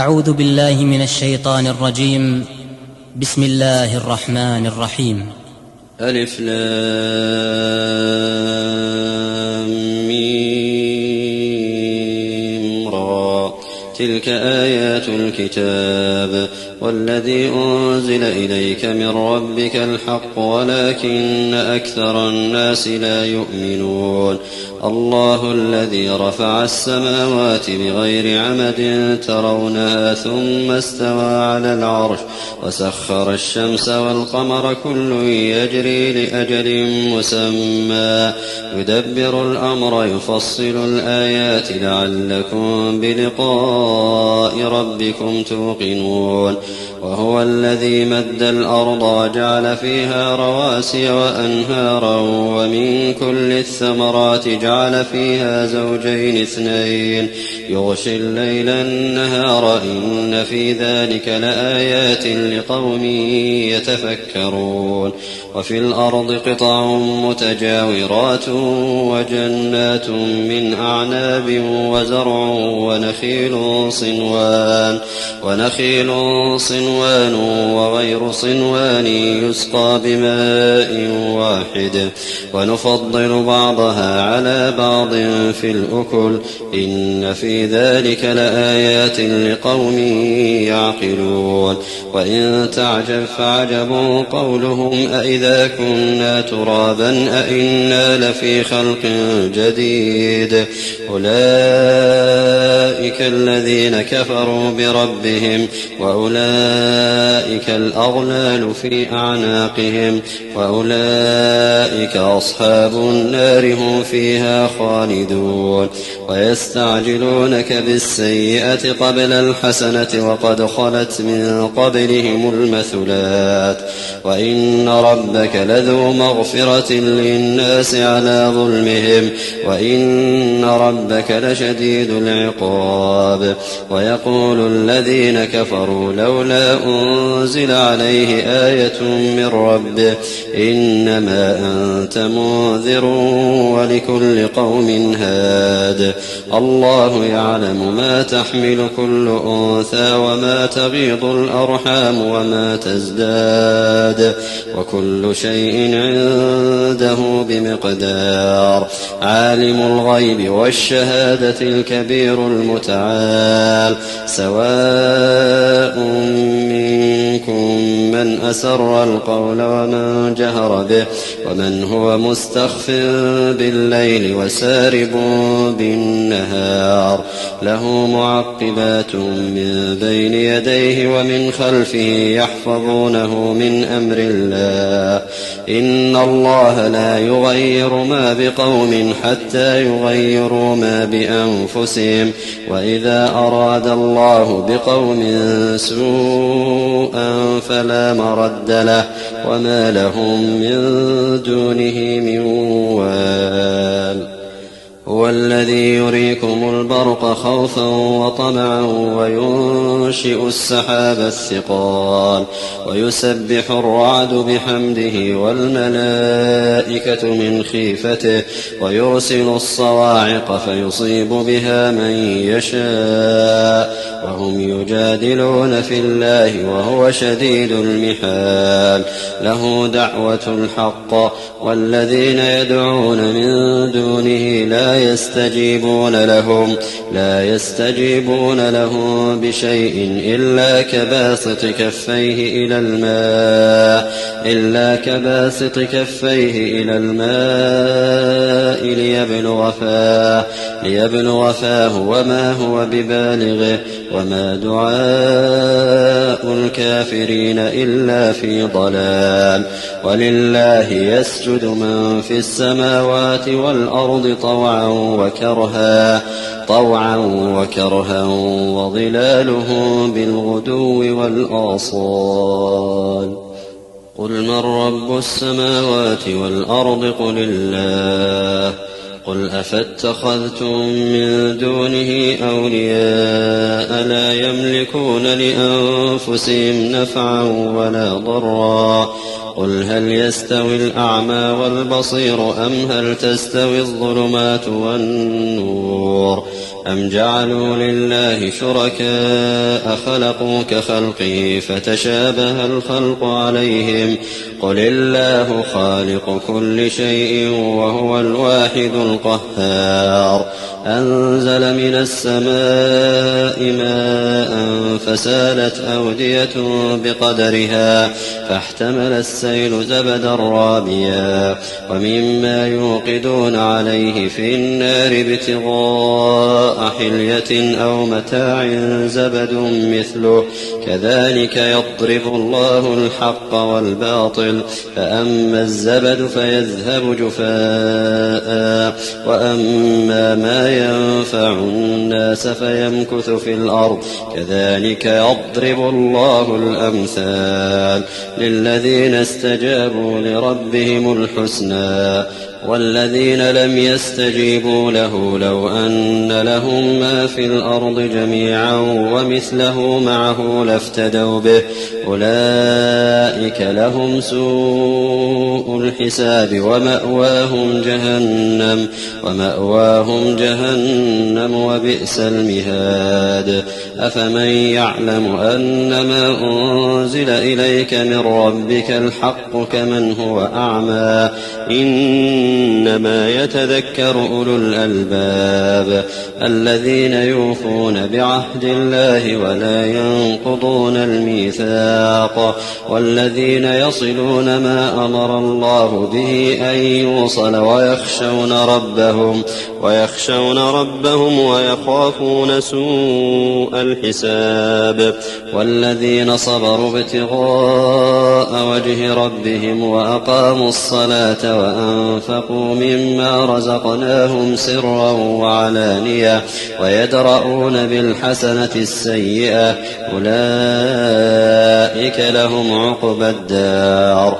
أعوذ بالله من الشيطان الرجيم. بسم الله الرحمن الرحيم. ألف لام ميم را. تلك آيات الكتاب والذي أنزل إليك من ربك الحق ولكن أكثر الناس لا يؤمنون. الله الذي رفع السماوات بغير عمد ترونها ثم استوى على العرش وسخر الشمس والقمر كل يجري لأجل مسمى يدبر الأمر يفصل الآيات لعلكم بلقاء ربكم توقنون. وهو الذي مد الأرض وجعل فيها رواسي وأنهارا ومن كل الثمرات جعل فيها زوجين اثنين يغشي الليل النهار إن في ذلك لآيات لقوم يتفكرون. وفي الأرض قطع متجاورات وجنات من أعناب وزرع ونخيل صنوان وغير صنوان يسقى بماء واحد ونفضل بعضها على بعض في الأكل إن في ذلك لآيات لقوم يعقلون. وإن تعجب فعجب قولهم أإذا كنا ترابا أإنا لفي خلق جديد أولئك الذين كفروا بربهم وأولئك الأغلال في أعناقهم وأولئك أصحاب النار هم فيها خالدون. ويستعجلونك بالسيئة قبل الحسنة وقد خلت من قبلهم المثلات وإن ربك لذو مغفرة للناس على ظلمهم وإن ربك لشديد العقاب. ويقول الذين كفروا لولا أنزل عليه آية من ربه إنما أنت منذر ولكل قوم هاد. الله يعلم ما تحمل كل أنثى وما تغيض الأرحام وما تزداد وكل شيء عنده بمقدار. عالم الغيب والشهادة الكبير المتعال سواء منكم من أسر القول ومن جهر به ومن هو مستخف بالليل وسارب بالنهار له معقبات من بين يديه ومن خلفه يحفظونه من أمر الله إن الله لا يغير ما بقوم حتى يغيروا ما بأنفسهم وإذا أراد الله بقوم سوءا فلا مرد له وما لهم من دونه من وال. هو الذي يريكم البرق خوفا وطمعا وينشئ السحاب الثقال ويسبح الرعد بحمده والملائكة من خيفته ويرسل الصواعق فيصيب بها من يشاء وهم يجادلون في الله وهو شديد المحال. له دعوة الحق والذين يدعون من دونه لا يستجيبون لهم بشيء إلا كباسط كفيه إلى الماء ليبلغ فاه وما هو ببالغه وما دعاء الكافرين إلا في ضلال. ولله يسجد من في السماوات والأرض طوعا وكرها وظلالهم بالغدو والآصال. قل من رب السماوات والأرض قل الله. قل أفاتخذتم من دونه أولياء لا يملكون لأنفسهم نفعا ولا ضرا قل هل يستوي الأعمى والبصير أم هل تستوي الظلمات والنور أم جعلوا لله شركاء خلقوا كخلقه فتشابه الخلق عليهم قل الله خالق كل شيء وهو الواحد القهار أنزل من السماء ماء فسالت أودية بقدرها فاحتمل السيل زبدا رابيا ومما يوقدون عليه في النار ابتغاء حلية أو متاع زبد مثله كذلك يضرب الله الحق والباطل فأما الزبد فيذهب جفاء وأما ما ينفع الناس فيمكث في الأرض كذلك يضرب الله الأمثال للذين استجابوا لربهم الحسنى والذين لم يستجيبوا له لو أن لهم ما في الأرض جميعا ومثله معه لافتدوا به أولئك لهم سوء الحساب ومأواهم جهنم وبئس المهاد أفمن يعلم أنما أنزل إليك من ربك الحق كمن هو أعمى إنما يتذكر أولو الألباب الذين يوفون بعهد الله ولا ينقضون الميثاق والذين يصلون ما أمر الله به أن يوصل ويخشون ربهم ويخافون سوء الحساب والذين صبروا ابتغاء وجه ربهم وأقاموا الصلاة وأنفقوا مما رزقناهم سرا وعلانية ويدرؤون بالحسنة السيئة أولئك لهم عقبى الدار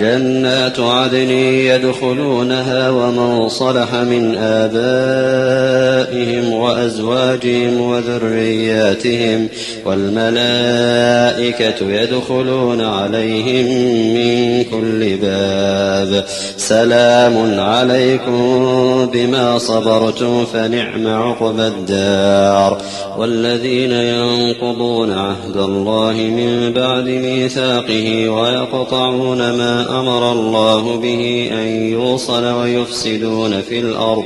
جنات عدن يدخلونها ومن صلح من آبائهم وأزواجهم وذرياتهم والملائكة يدخلون عليهم من كل باب سلام عليكم بما صبرتم فنعم عقبى الدار والذين ينقضون عهد الله من بعد ميثاقه ويقطعون ما أمر الله به أن يوصل ويفسدون في الأرض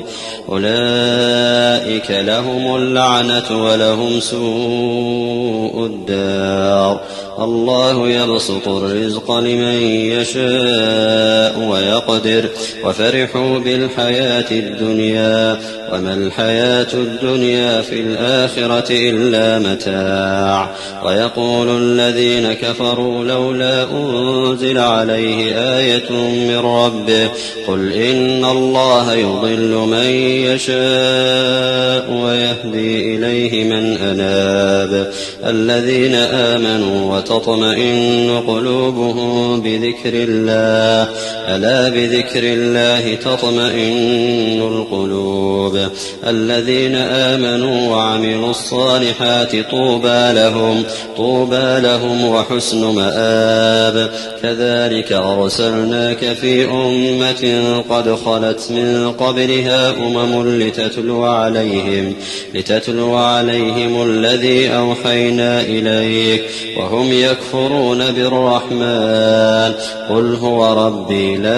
أولئك لهم اللعنة ولهم سوء الدار الله يبسط الرزق لمن يشاء ويقدر وفرحوا بالحياة الدنيا وما الحياة الدنيا في الآخرة إلا متاع ويقول الذين كفروا لولا أنزل عليه آية من ربه قل إن الله يضل من يشاء ويهدي إليه من أناب الذين آمنوا وتطمئن قلوبهم بذكر الله ألا بذكر الله تطمئن القلوب الذين آمنوا وعملوا الصالحات طوبى لهم وحسن مآب كذلك أرسلناك في أمة قد خلت من قبلها لتتلو عليهم الذي أوحينا إليك وهم يكفرون بالرحمن قل هو ربي لا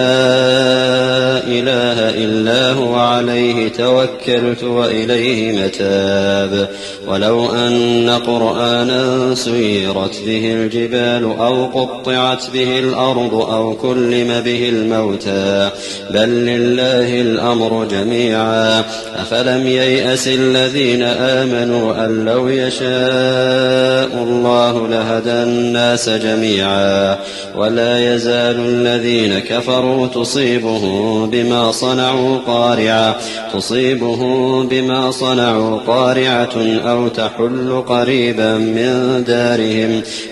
إله إلا هو عليه توكلت وإليه متاب ولو أن قرآنا سيرت به الجبال أو قطعت به الأرض أو كلم به الموتى بل لله الأمر جميعا أفلم ييأس الذين آمنوا أن لو يشاء الله لهدى الناس جميعا ولا يزال الذين كفروا تصيبهم بما صنعوا قارعة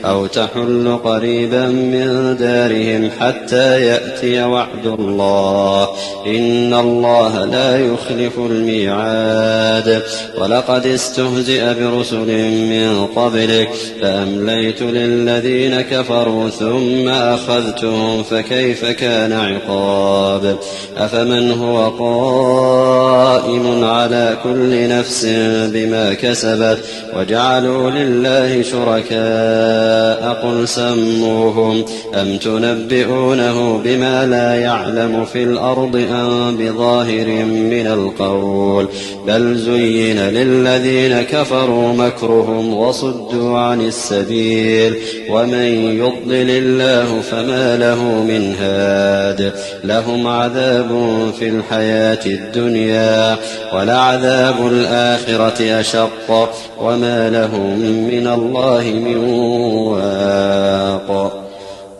أو تحل قريبا من دارهم حتى يأتي وعد الله إن الله لا يخلف الميعاد ولقد استهزئ برسل من قبلك فأمليت للذين كفروا ثم أخذتهم فكيف كان عقاب أفمن هو قائم على كل نفس بما كسبت وجعلوا لله شركاء قل سموهم أم تنبئونه بما لا يعلم في الأرض أم بظاهر من القول بل زين للذين كفروا مكرهم وصدوا عن السبيل ومن يضلل الله فما له من هاد لهم عذاب في الحياة الدنيا ولعذاب الآخرة أشق وما لهم من الله من واق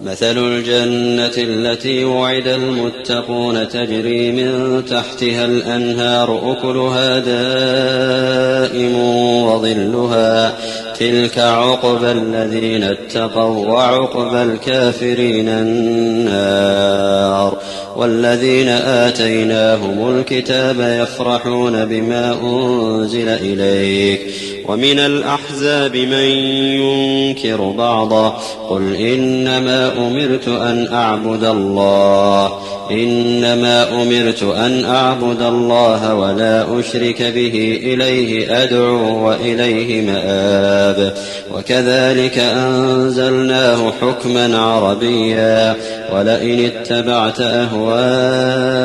مثل الجنة التي وعد المتقون تجري من تحتها الأنهار أكلها دائم وظلها تلك عقبى الذين اتقوا وعقبى الكافرين النار والذين آتيناهم الكتاب يفرحون بما أنزل إليك ومن الأحزاب من ينكر بعضه قل إنما أمرت أن أعبد الله ولا أشرك به إليه أدعو وإليه مآب وكذلك أنزلناه حكما عربيا ولئن اتبعت أهواءهم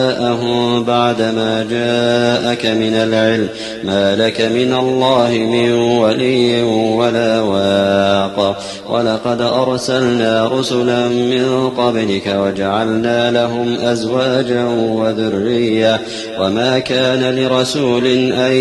بعدما جاءك من العلم ما لك من الله من ولي ولا واق ولقد أرسلنا رسلا من قبلك وجعلنا لهم أزواجا وذرية وما كان لرسول أن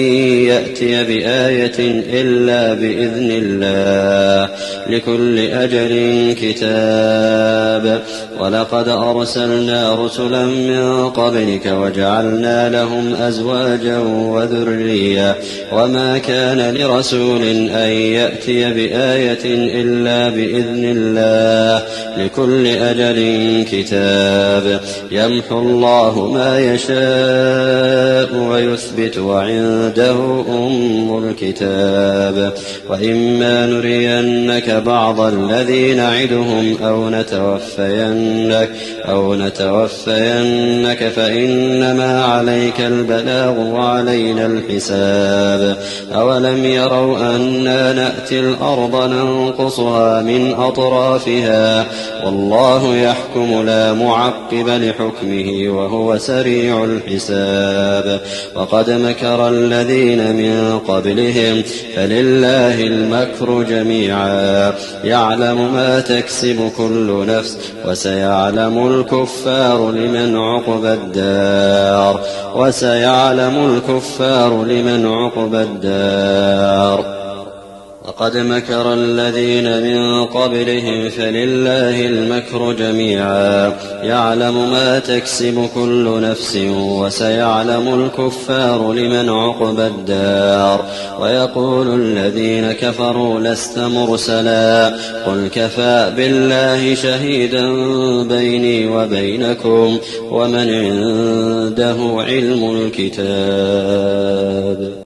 يأتي بآية إلا بإذن الله لكل أجل كتاب ولقد أرسلنا رسلا من قبلك وجعلنا لهم أزواجا وذرية وما كان لرسول أن يأتي بآية إلا بإذن الله لكل أجل كتاب يمحو الله ما يشاء ويثبت وعنده أم الكتاب وإما نرينك بعض الذي نعدهم أو نتوفينك فإنما عليك البلاغ وعلينا الحساب أولم يروا أنا نأتي الأرض ننقصها من أطرافها والله يحكم لا معقب لحكمه وهو سريع الحساب وقد مكر الذين من قبلهم فلله المكر جميعا يعلم ما تكسب كل نفس وسيعلم الكفار لمن عقبى الدار وقد مكر الذين من قبلهم فلله المكر جميعا يعلم ما تكسب كل نفس وسيعلم الكفار لمن عقبى الدار ويقول الذين كفروا لست مرسلا قل كفى بالله شهيدا بيني وبينكم ومن عنده علم الكتاب